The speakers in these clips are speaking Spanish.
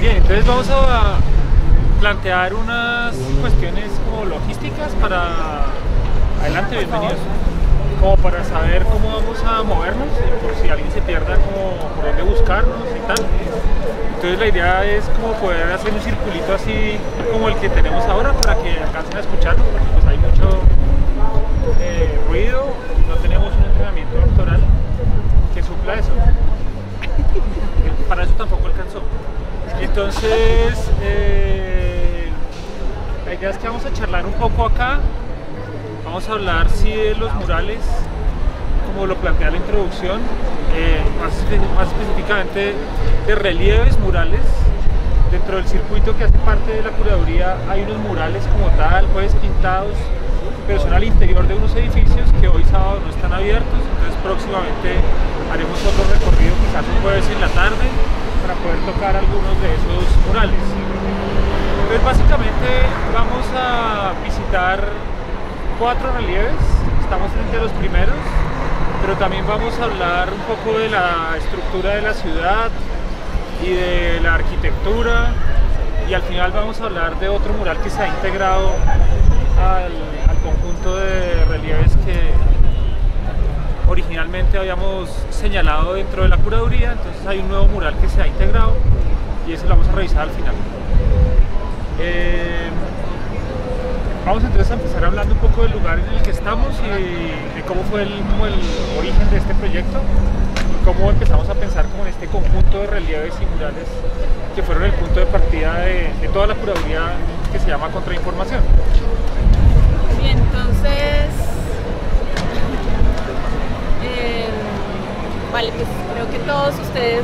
Bien, entonces vamos a plantear unas cuestiones como logísticas para... Adelante, bienvenidos. Como para saber cómo vamos a movernos, por si alguien se pierda, como por dónde buscarnos y tal. Entonces la idea es como poder hacer un circulito así como el que tenemos ahora para que alcancen a escucharnos, porque pues hay mucho ruido, no tenemos un entrenamiento doctoral que supla eso. Para eso tampoco alcanzó. Entonces la idea es que vamos a charlar un poco acá. Vamos a hablar sí de los murales, como lo plantea la introducción, más específicamente de relieves murales. Dentro del circuito que hace parte de la curaduría hay unos murales como tal, pues pintados, pero son al interior de unos edificios que hoy sábado no están abiertos. Entonces próximamente haremos otro recorrido, quizás un jueves en la tarde, para poder tocar algunos de esos murales. Entonces básicamente vamos a visitar 4 relieves, estamos frente a los primeros, pero también vamos a hablar un poco de la estructura de la ciudad y de la arquitectura, y al final vamos a hablar de otro mural que se ha integrado al conjunto de relieves que originalmente habíamos señalado dentro de la curaduría. Entonces hay un nuevo mural que se ha integrado y ese lo vamos a revisar al final. Vamos entonces a empezar hablando un poco del lugar en el que estamos y de cómo fue el origen de este proyecto y cómo empezamos a pensar como en este conjunto de relieves y murales que fueron el punto de partida de toda la curaduría que se llama Contrainformación. Bien, entonces, vale, pues creo que todos ustedes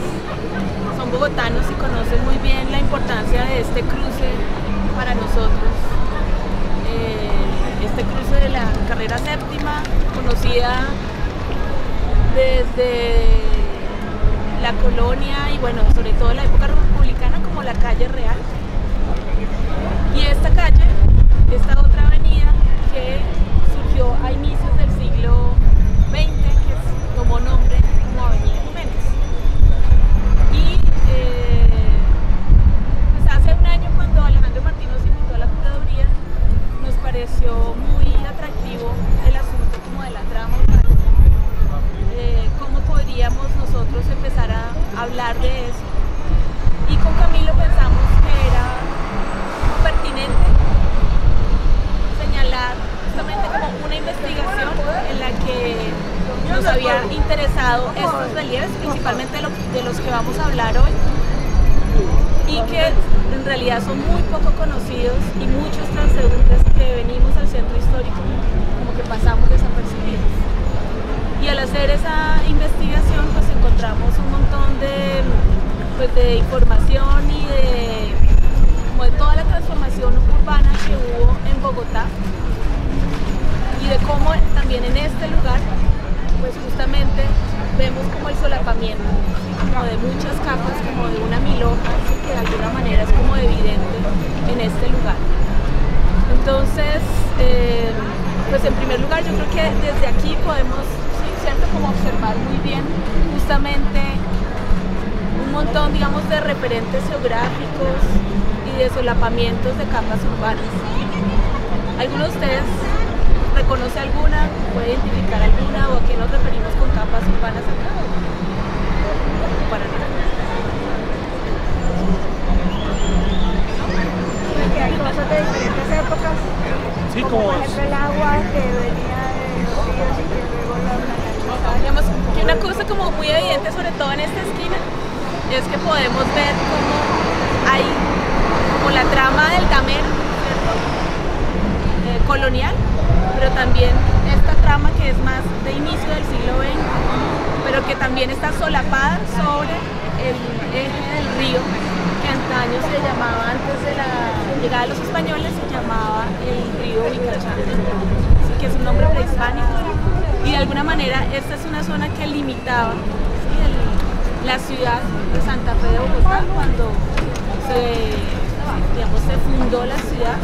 son bogotanos y conocen muy bien la importancia de este cruce para nosotros. Este cruce de la carrera séptima, conocida desde la colonia y bueno, sobre todo en la época republicana como la calle Real. Y esta calle, esta otra avenida que surgió a inicios del siglo XX, que tomó nombre como Avenida Jiménez. Y pues hace un año, cuando Alejandro Martín nos invitó a la curaduría, nos pareció muy atractivo el asunto como de la trama urbana, cómo podríamos nosotros empezar a hablar de eso, y con Camilo pensamos que era pertinente señalar justamente como una investigación en la que nos había interesado estos relieves, principalmente de los que vamos a hablar hoy, y que en realidad son muy poco conocidos, y muchos transeúntes que venimos al centro histórico como que pasamos desapercibidos. Y al hacer esa investigación pues encontramos un montón de información y como de toda la transformación urbana que hubo en Bogotá, y de cómo también en este lugar pues justamente vemos como el solapamiento como de muchas capas, como de una milhoja, que de alguna manera es como evidente en este lugar. Entonces, pues en primer lugar yo creo que desde aquí podemos, sí, ¿cierto?, como observar muy bien justamente un montón, digamos, de referentes geográficos y de solapamientos de capas urbanas. ¿Alguno de ustedes reconoce alguna, puede identificar alguna, o a qué nos referimos con capas urbanas acá? Para nada. Que hay cosas de diferentes épocas, Sí, como por ejemplo el agua que venía de los ríos y que luego la Digamos que una cosa como muy evidente, sobre todo en esta esquina, es que podemos ver cómo hay como la trama del damero, ¿cierto?, colonial, pero también esta trama que es más de inicio del siglo XX, pero que también está solapada sobre el eje del río, que antaño se llamaba, antes de la llegada de los españoles, se llamaba el río Vicachán, así que es un nombre prehispánico, y de alguna manera esta es una zona que limitaba, ¿sí?, la ciudad de Santa Fe de Bogotá cuando se fundó la ciudad.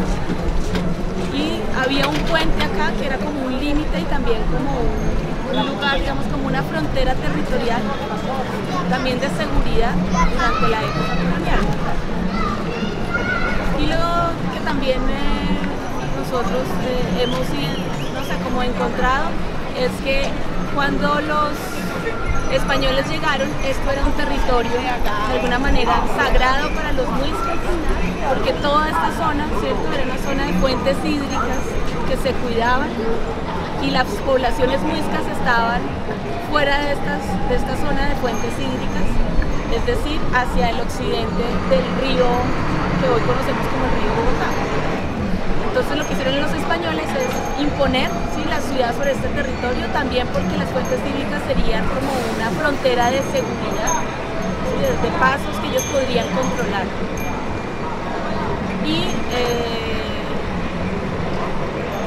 Y había un puente acá que era como un límite y también como un lugar, digamos, como una frontera territorial, también de seguridad durante la época colonial. hemos, no sé, como encontrado, es que cuando los españoles llegaron, esto era un territorio de alguna manera sagrado para los muiscas, porque toda esta zona, ¿cierto?, era una zona de fuentes hídricas que se cuidaban y las poblaciones muiscas estaban fuera de esta zona de fuentes hídricas, es decir, hacia el occidente del río que hoy conocemos como el río Bogotá. Entonces lo que hicieron los españoles es imponer, ¿sí?, la ciudad sobre este territorio, también porque las fuentes hídricas serían como una frontera de seguridad, ¿sí?, de pasos que ellos podrían controlar. Y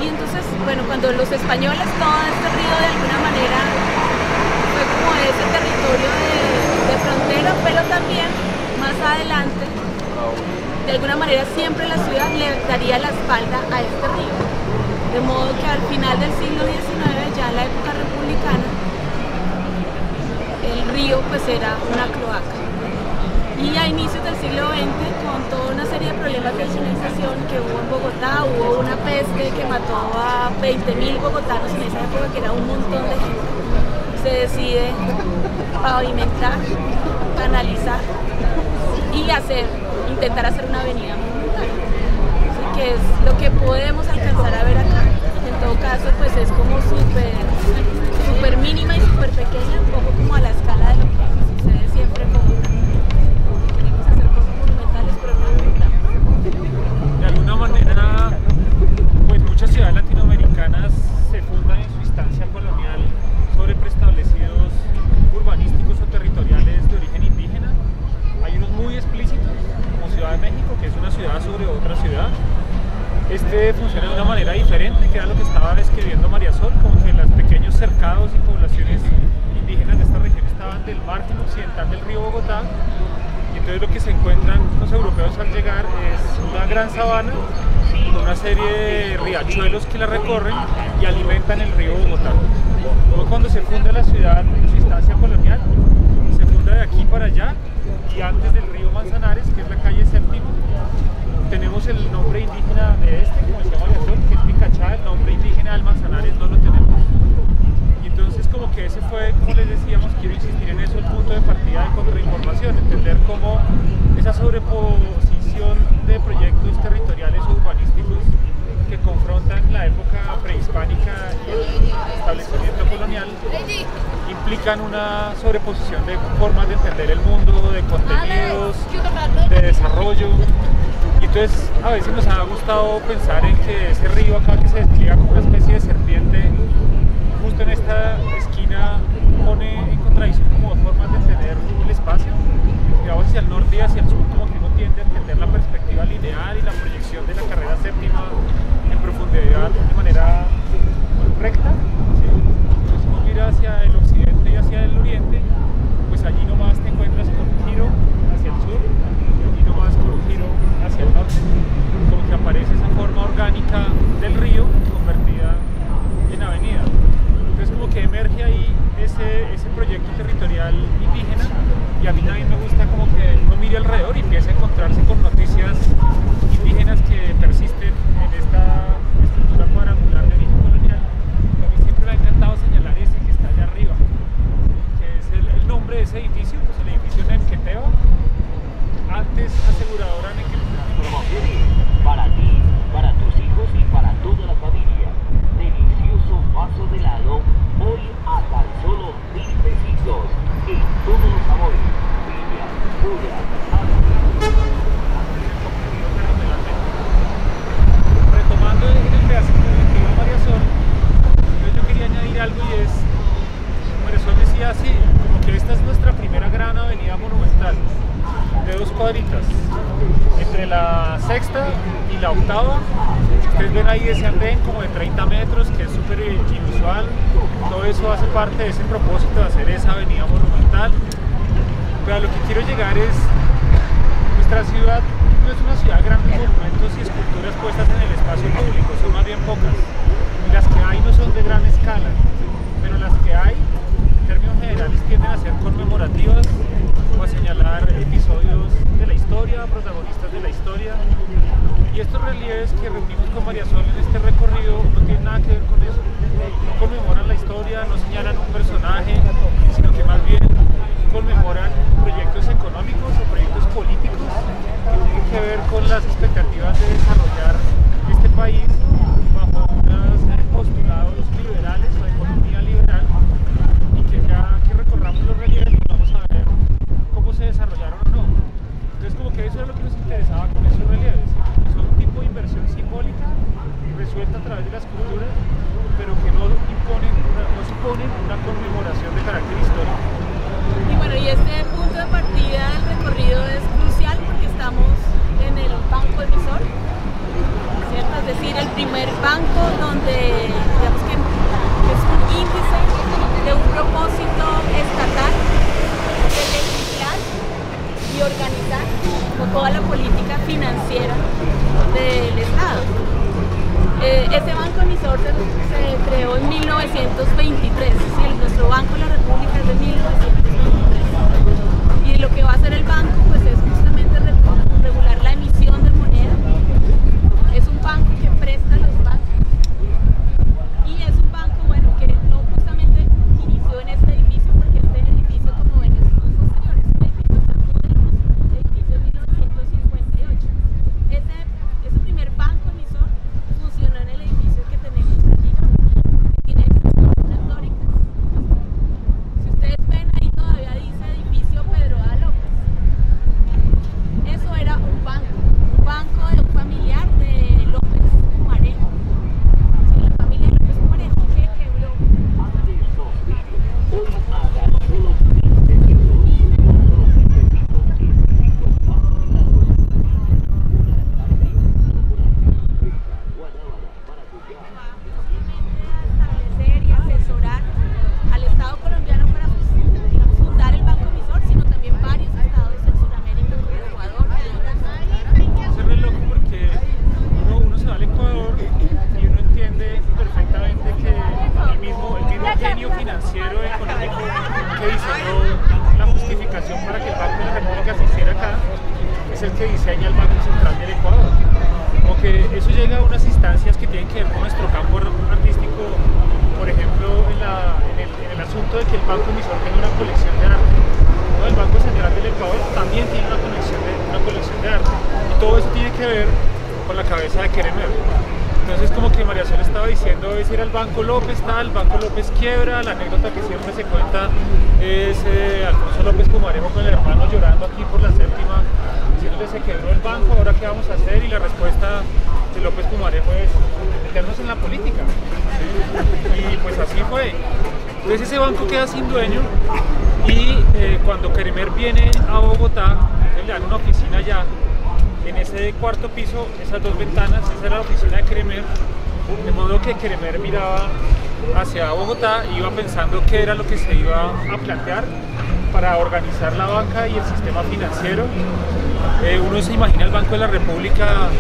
entonces, bueno, cuando los españoles, todo este río de alguna manera fue como ese territorio de frontera, pero también más adelante, de alguna manera siempre la ciudad le daría la espalda a este río. De modo que al final del siglo XIX, ya en la época republicana, el río pues era una cloaca. Y a inicios del siglo XX, con toda una serie de problemas de higienización que hubo en Bogotá, hubo una peste que mató a 20.000 bogotanos en esa época, que era un montón de gente, se decide pavimentar, canalizar y intentar hacer una avenida monumental, ¿sí?, que es lo que podemos alcanzar a ver acá. En todo caso, pues es como súper mínima y súper pequeña, un poco como a la escala de lo que sucede siempre con queremos hacer cosas monumentales, pero no monumentales. De alguna manera, pues muchas ciudades latinoamericanas se fundan en su instancia colonial sobre preestablecidos urbanísticos o territoriales de origen indígena. Hay unos muy explícitos, como Ciudad de México, que es una ciudad sobre otra ciudad. Este funciona de una manera diferente, que era lo que estaba describiendo María Sol, como que los pequeños cercados y poblaciones indígenas de esta región estaban del margen occidental del río Bogotá, y entonces lo que se encuentran los europeos al llegar es una gran sabana con una serie de riachuelos que la recorren y alimentan el río Bogotá. Luego, cuando se funda la ciudad en su instancia colonial, se funda de aquí para allá, y antes del río Manzanares, que es la calle Séptimo, tenemos el nombre indígena de este, como decía María Sol, que es Picachá. El nombre indígena del Manzanares no lo tenemos. Y entonces, como que ese fue, como les decíamos, quiero insistir en eso, el punto de partida de contrainformación, entender cómo esa sobreposición de proyectos territoriales o urbanísticos que confrontan la época prehispánica y el establecimiento colonial implican una sobreposición de formas de entender el mundo, de contenidos, de desarrollo. Y entonces a veces nos ha gustado pensar en que ese río acá, que se despliega como una especie de serpiente, justo en esta esquina pone en contradicción como formas de entender el espacio. Digamos, hacia el norte y hacia el sur, como que uno tiende a entender la perspectiva lineal y la proyección de la carrera séptima en profundidad de manera recta, ¿sí? Entonces, si uno mira hacia el occidente y hacia el oriente, pues allí nomás te encuentras con un giro hacia el sur y nomás con un giro hacia el norte, como que aparece esa forma orgánica del río convertida en avenida. Entonces, como que emerge ahí ese proyecto territorial indígena, y a mí también me gusta como que uno mire alrededor y empiece a encontrarse con noticias indígenas que persisten en esta estructura cuadrangular de origen colonial. A mí siempre me ha encantado señalar ese que está allá arriba, que es el nombre de ese edificio, pues el edificio Nemqueteva, antes aseguradora Nemqueteva. Para ti, para tus hijos y para toda la familia, delicioso vaso de helado, hoy a tan solo 1.000 pesitos, en todos los sabores, piña, pura, Retomando el pedacito que iba María Sol, yo quería añadir algo, y es, María Sol decía así, como que esta es nuestra primera gran avenida monumental, de 2 cuadritas, entre la sexta y la octava. Ustedes ven ahí ese andén como de 30 metros, que es súper inusual. Todo eso hace parte de ese propósito de hacer esa avenida monumental. Pero a lo que quiero llegar es, nuestra ciudad no es una ciudad de grandes monumentos y esculturas puestas en el espacio público, son más bien pocas. Y las que hay no son de gran escala, pero las que hay, en términos generales, tienden a ser conmemorativas o a señalar episodios de la historia, protagonistas de la historia. Y estos relieves que reunimos con María Sol en este recorrido no tienen nada que ver con eso. No conmemoran la historia, no señalan un personaje, sino que más bien conmemoran proyectos económicos o proyectos políticos que tienen que ver con las expectativas de desarrollar este país bajo unos postulados liberales o de economía liberal, y que ya que recorramos los relieves vamos a ver cómo se desarrollaron o no. Entonces como que eso es lo que nos interesaba con esos relieves. Son un tipo de inversión simbólica resuelta a través de la escultura, pero que no suponen una conmemoración de carácter histórico. Y bueno, y este punto de partida del recorrido es crucial porque estamos en el banco emisor, ¿cierto? Es decir, el primer banco donde, digamos que es un índice de un propósito estatal de legislar y organizar con toda la política financiera del Estado. Ese banco emisor se creó en 1923, es decir, nuestro Banco de la República es de 1923. Y lo que va a hacer el banco pues es justamente regular la emisión de moneda. Es un banco que presta a los bancos y es un banco, bueno, que no justamente inició en este edificio, porque este edificio, como ven, es muy posterior, es un edificio tan moderno, un edificio de 1958. Ese primer banco emisor funcionó en el edificio que tenemos aquí, que tiene columnas dóricas. Si ustedes ven, ahí todavía dice edificio Pedro A. López. Eso era un banco de un familiar de López Pumarejo. Sí, la familia de López Pumarejo que quebró. Establecer y asesorar al Estado colombiano para, digamos, fundar el Banco Emisor, sino también varios estados en Sudamérica como Ecuador y otros. Es re loco porque uno se va al Ecuador y uno entiende perfectamente que el mismo genio financiero económico que diseñó la justificación para que el Banco de la República se hiciera acá es el que diseña el Banco Central del Ecuador. Como que eso llega a unas instancias que tienen que ver con nuestro campo artístico, por ejemplo en el asunto de que el Banco Emisor tenga una colección de arte. ¿No? El Banco Central del Ecuador también tiene una colección de arte, y todo eso tiene que ver con la cabeza de Keremer. Entonces como que María Sol estaba diciendo, es ir al Banco López, tal, Banco López quiebra, la anécdota que siempre se cuenta es Alfonso López Pumarejo con el hermano llorando aquí por la séptima, diciéndole se quebró el banco, ahora qué vamos a hacer, y la respuesta de López Pumarejo es meternos en la política. Y pues así fue. Entonces ese banco queda sin dueño, y cuando Keremer viene a Bogotá, le dan una oficina allá. En ese cuarto piso, esas dos ventanas, esa era la oficina de Keremer, de modo que Keremer miraba hacia Bogotá y iba pensando qué era lo que se iba a plantear para organizar la banca y el sistema financiero. Uno se imagina el Banco de la República,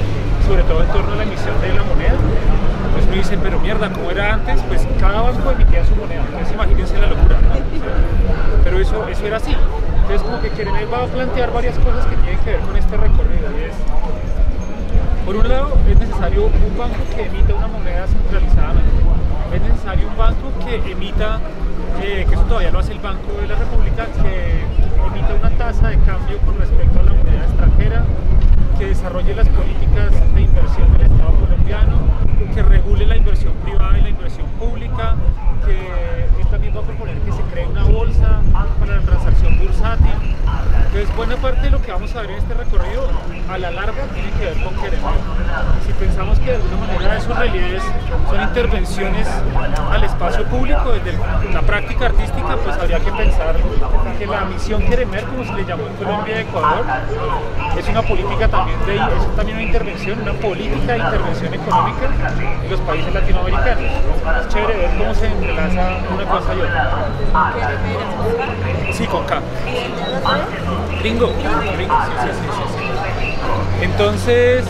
sobre todo en torno a la emisión de la moneda. Pues uno dice, pero mierda, ¿cómo era antes? Pues cada banco emitía su moneda, entonces imagínense la locura. Pero eso era así. Entonces como que Keremer va a plantear varias cosas que tienen que ver con este recorrido, y es, por un lado, es necesario un banco que emita una moneda centralizadamente. Es necesario un banco que emita, que eso todavía lo hace el Banco de la República, que emita una tasa de cambio con respecto a la moneda extranjera, que desarrolle las políticas de inversión del Estado colombiano, que regule la inversión privada y la inversión pública, que él también va a proponer que se cree una bolsa para la transacción bursátil. Entonces, buena parte de lo que vamos a ver en este recorrido, a la larga, tiene que ver con Keremer. Si pensamos que de alguna manera esos relieves son intervenciones al espacio público desde la práctica artística, pues habría que pensar que la misión Keremer, como se le llamó en Colombia y Ecuador, es una política también es también una intervención, una política de intervención económica en los países latinoamericanos. Es chévere ver cómo se entrelaza una cosa y otra. Sí, con K. Gringo. Sí. Entonces,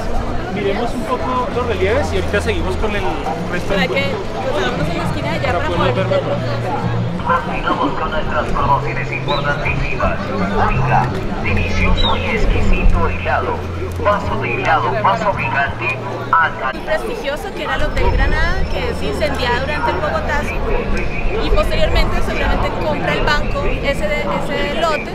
miremos un poco los relieves y ahorita seguimos con el resto del que pues, vamos en la esquina de allá para poder poder ver mejor. Continuamos con nuestras promociones importantísimas. Oiga, delicioso y exquisito helado. Vaso de helado, vaso gigante, acá. Prestigioso que era el Hotel Granada, que es incendiado durante el Bogotazo, y posteriormente seguramente compra el banco ese lote,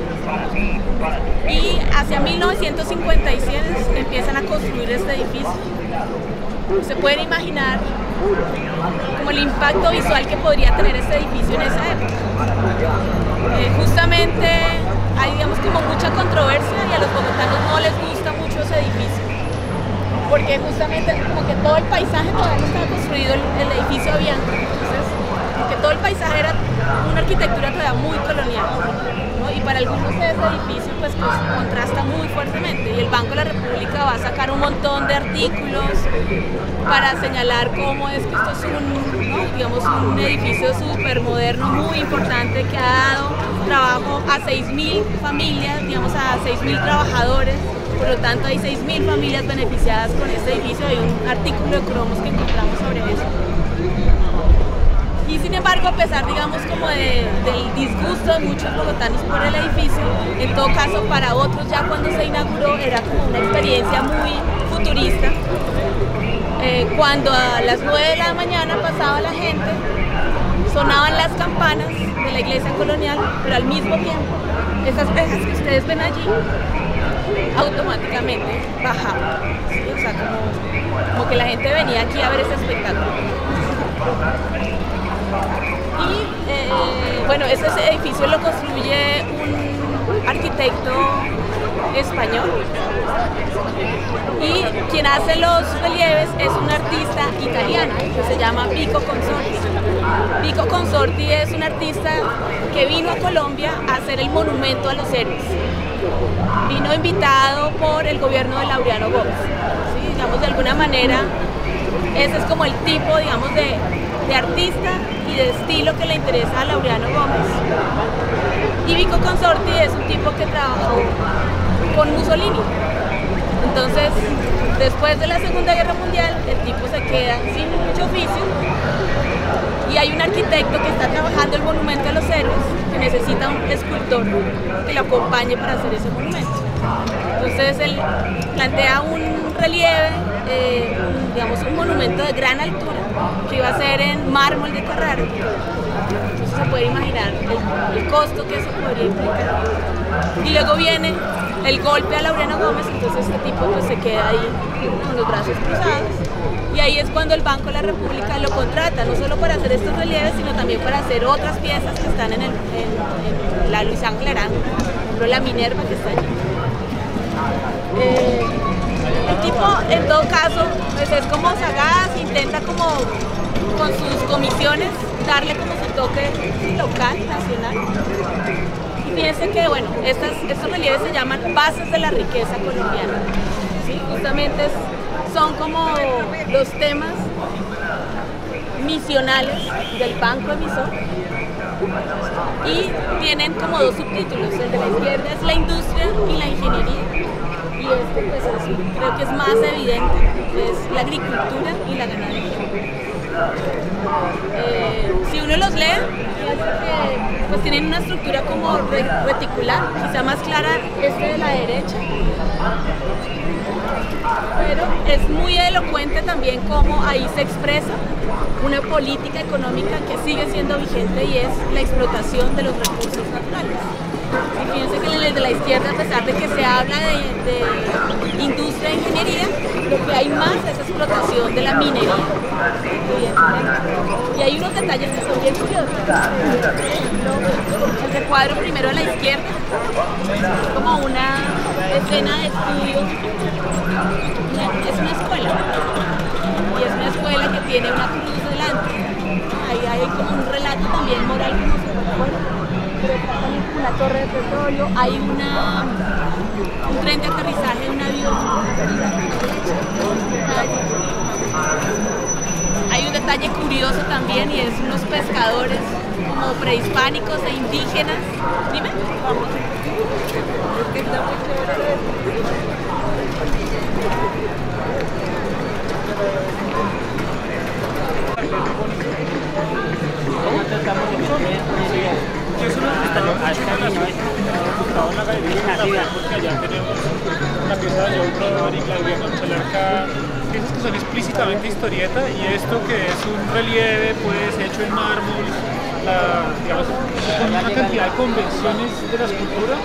y hacia 1956 empiezan a construir este edificio. Se pueden imaginar como el impacto visual que podría tener este edificio en esa época. Justamente hay, digamos, como mucha controversia, y a los bogotanos no les gusta mucho ese edificio, porque justamente como que todo el paisaje todavía no estaba construido el edificio Avianca, entonces que todo el paisaje era una arquitectura todavía muy colonial, ¿no? Y para algunos de ese edificio pues contrasta muy fuertemente, y el Banco de la República va a sacar un montón de artículos para señalar cómo es que esto es un, ¿no?, digamos, un edificio súper moderno, muy importante, que ha dado trabajo a 6.000 familias, digamos, a 6.000 trabajadores. Por lo tanto, hay 6.000 familias beneficiadas con este edificio. Hay un artículo de cromos que encontramos sobre eso. Y sin embargo, a pesar, digamos, como del disgusto de muchos bogotanos por el edificio, en todo caso para otros ya cuando se inauguró era como una experiencia muy futurista. Cuando a las 9 de la mañana pasaba la gente, sonaban las campanas de la iglesia colonial, pero al mismo tiempo, esas rejas que ustedes ven allí, automáticamente bajaban, ¿sí? O sea, como que la gente venía aquí a ver ese espectáculo. Y bueno, ese edificio lo construye un arquitecto español, y quien hace los relieves es un artista italiano que se llama Vico Consorti. Vico Consorti es un artista que vino a Colombia a hacer el monumento a los héroes. Vino invitado por el gobierno de Laureano Gómez, ¿sí? Digamos, de alguna manera ese es como el tipo, digamos, de artista y de estilo que le interesa a Laureano Gómez. Y Vico Consorti es un tipo que trabajó con Mussolini. Entonces, después de la Segunda Guerra Mundial, el tipo se queda sin mucho oficio, y hay un arquitecto que está trabajando el monumento a los héroes que necesita un escultor que lo acompañe para hacer ese monumento. Entonces él plantea un relieve, digamos, un monumento de gran altura que iba a ser en mármol de Carrara. Entonces se puede imaginar el costo que eso podría implicar. Y luego viene el golpe a Laureano Gómez, entonces este tipo pues se queda ahí con los brazos cruzados, y ahí es cuando el Banco de la República lo contrata, no solo para hacer estos relieves, sino también para hacer otras piezas que están en la Luis Ángel Arango, por ejemplo la Minerva que está allí. El tipo, en todo caso, pues es como sagaz, intenta como con sus comisiones darle como su toque local, nacional. Y fíjense que, bueno, estos relieves se llaman bases de la riqueza colombiana, ¿sí? Justamente son como los temas misionales del banco emisor, y tienen como dos subtítulos. El de la izquierda es la industria y la ingeniería, y este pues creo que es más evidente, es la agricultura y la ganadería. Si uno los lee, pues tienen una estructura como reticular, quizá más clara este de la derecha, pero es muy elocuente también cómo ahí se expresa una política económica que sigue siendo vigente, y es la explotación de los recursos naturales. Y fíjense que en el de la izquierda, a pesar de que se habla de industria e ingeniería, lo que hay más es explotación de la minería. Y hay unos detalles que son bien curiosos. El recuadro primero a la izquierda es como una escena de estudio. Es una escuela, y es una escuela que tiene una cruz delante. Ahí hay como un relato también moral, como se recuerda. Pero está también como una torre de petróleo, hay un tren de aterrizaje, un avión. Hay un detalle curioso también, y es unos pescadores como prehispánicos e indígenas. Dime. Vamos. Es que está muy chévere. ¿Cómo? Salvador y Claudia Monchalarca, piezas que son explícitamente historieta, y esto que es un relieve pues hecho en mármol, digamos, con una cantidad de convenciones de la escultura,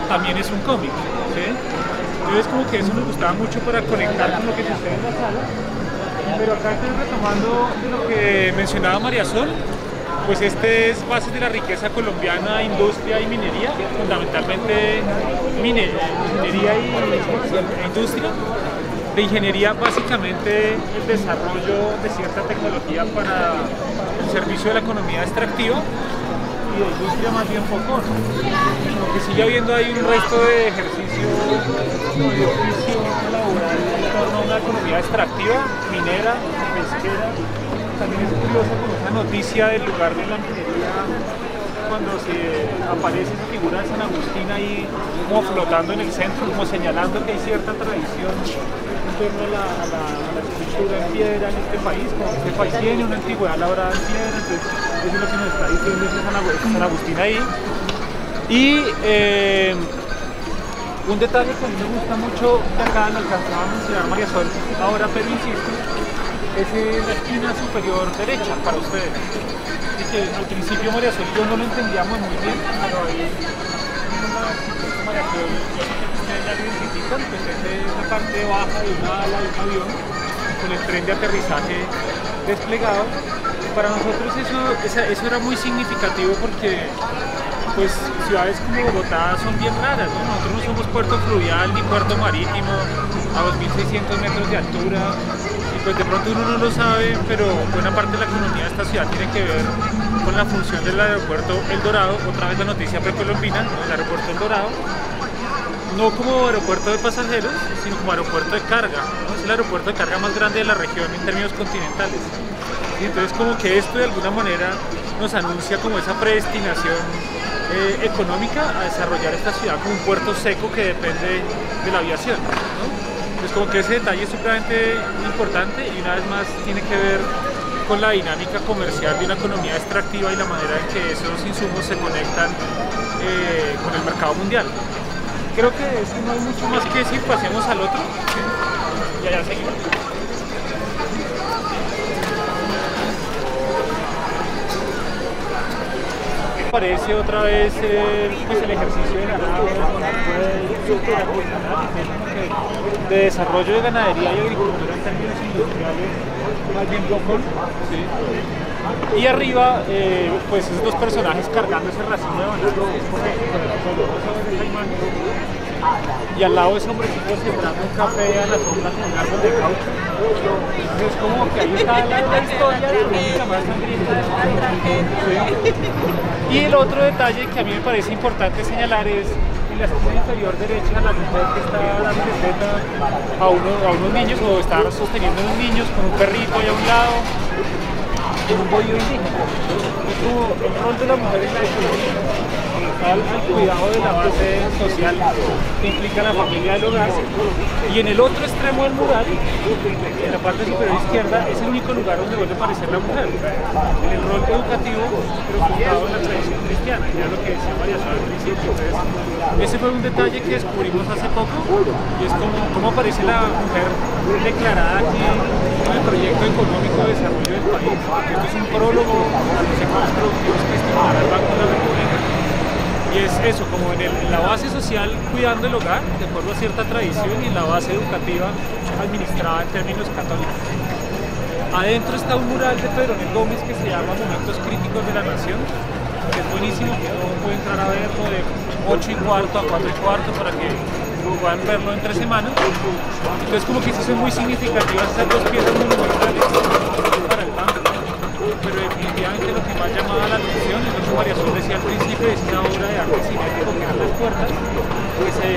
también es un cómic, ¿sí? Entonces como que eso me gustaba mucho para conectar con lo que sucede en la sala. Pero acá estoy retomando lo que mencionaba María Sol, pues este es Bases de la Riqueza Colombiana, Industria y Minería, fundamentalmente minería e industria. De ingeniería, básicamente el desarrollo de cierta tecnología para el servicio de la economía extractiva, y de industria más bien poco, ¿no? Como que sigue habiendo ahí un resto de ejercicio de oficio laboral en torno a una economía extractiva, minera, pesquera. También es curioso como esa noticia del lugar de la minería, cuando se aparece esa figura de San Agustín ahí como flotando en el centro, como señalando que hay cierta tradición en torno a la escultura en piedra en este país, como que este país tiene una antigüedad labrada en piedra. Entonces eso es lo que nos está diciendo ese San Agustín ahí. Y un detalle que a mí me gusta mucho, que acá lo alcanzaba a mencionar María Sol ahora, pero insisto, es la esquina superior derecha para ustedes. Y que al principio María Sol y yo no lo entendíamos muy bien, pero ahí María Sol, ustedes la identifican, pues es la parte baja de una ala de un avión con el tren de aterrizaje desplegado. Y para nosotros eso era muy significativo, porque pues ciudades como Bogotá son bien raras, ¿no? Nosotros no somos puerto fluvial ni puerto marítimo a 2.600 metros de altura, y pues de pronto uno no lo sabe, pero buena parte de la economía de esta ciudad tiene que ver con la función del aeropuerto El Dorado, otra vez la noticia precolombina, ¿no? El aeropuerto El Dorado, no como aeropuerto de pasajeros, sino como aeropuerto de carga, ¿no? Es el aeropuerto de carga más grande de la región en términos continentales. Y entonces como que esto de alguna manera nos anuncia como esa predestinación económica a desarrollar esta ciudad como un puerto seco que depende de la aviación, ¿no? Pues como que ese detalle es supremamente importante, y una vez más tiene que ver con la dinámica comercial de una economía extractiva y la manera en que esos insumos se conectan con el mercado mundial. Creo que no hay mucho más que decir, pasemos al otro, ¿sí? Y allá seguimos. Parece otra vez pues el ejercicio de ganado de desarrollo de ganadería y agricultura en términos industriales, más bien común, ¿sí? Y arriba pues esos dos personajes cargando ese racimo de banano, y al lado ese hombrecito sembrando un café a la sombra con un árbol de caucho. Es como que ahí está la historia de la más sangrienta de la tragedia. Y el otro detalle que a mí me parece importante señalar es en la esquina inferior derecha, la mujer que está dando teta a unos niños, o está sosteniendo a unos niños con un perrito ahí a un lado, en un bollo indígena. Es como el rol de la mujer en la economía, al cuidado de la base social que implica la familia del hogar. Y en el otro extremo del mural, en la parte superior izquierda, es el único lugar donde vuelve a aparecer la mujer, en el rol educativo, pero fundado en la tradición cristiana, ya lo que decía María Sol al principio. Entonces, ese fue un detalle que descubrimos hace poco, y es cómo aparece la mujer declarada aquí en el proyecto económico de desarrollo del país. Esto es un prólogo a los sectores productivos que estimulará el Banco de la República. Y es eso, como en la base social cuidando el hogar, de acuerdo a cierta tradición, y en la base educativa administrada en términos católicos. Adentro está un mural de Pedro Nel Gómez que se llama Momentos Críticos de la Nación, que es buenísimo, que uno puede entrar a verlo de 8:15 a 4:15 para que puedan verlo entre semanas. Entonces como que sí son muy significativas esas dos piezas monumentales para el banco. Pero definitivamente lo que más llamaba la atención es lo que María Sol decía al principio, es una obra de arte cinético, que eran las puertas que se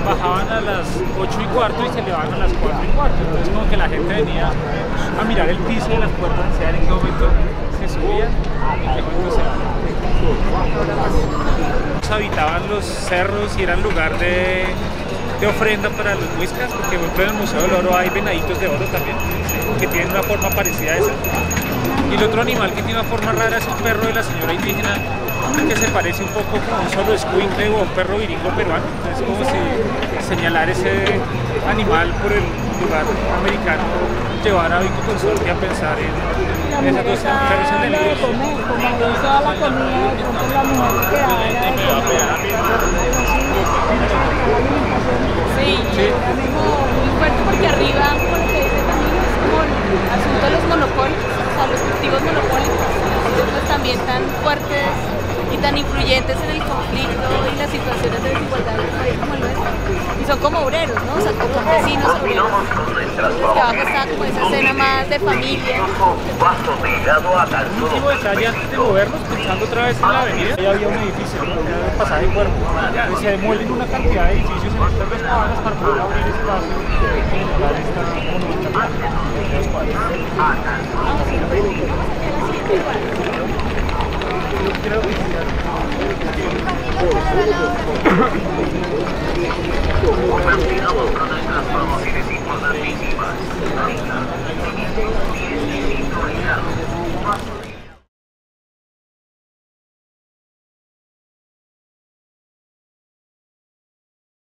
bajaban a las 8:15 y se elevaban a las 4:15. Entonces como que la gente venía a mirar el piso de las puertas, a saber en qué momento se subían y en qué momento se bajaban. Habitaban los cerros y eran lugar de ofrenda para los muiscas, porque por ejemplo en el Museo del Oro hay venaditos de oro también, que tienen una forma parecida a esa. Y el otro animal que tiene una forma rara es un perro de la señora indígena que se parece un poco como un solo escuincle o un perro viringo peruano. Es como si señalar ese animal por el lugar americano llevara a Vico Consorte a pensar en esas dos mujeres en el libro. Como hizo a la comida, de pronto la mujer que Sí, Sí. es como muy fuerte porque arriba, como lo que dice también, es como el asunto de los monopolios, o sea, los cultivos monopólicos, pues también tan fuertes y tan influyentes en el conflicto y las situaciones de desigualdad del país como el nuestro. Y son como obreros, ¿no? O sea, como campesinos obreros. Que abajo está como esa escena más de familia. Un último detalle antes de movernos, pensando otra vez en la avenida, ya había un edificio, ¿no? Ya el pasaje Cuervo. Y se demuelen una cantidad de edificios en estas dos cuadras para poder abrir espacio y generar esta monumentalidad. Vamos a ir a las 7 igual.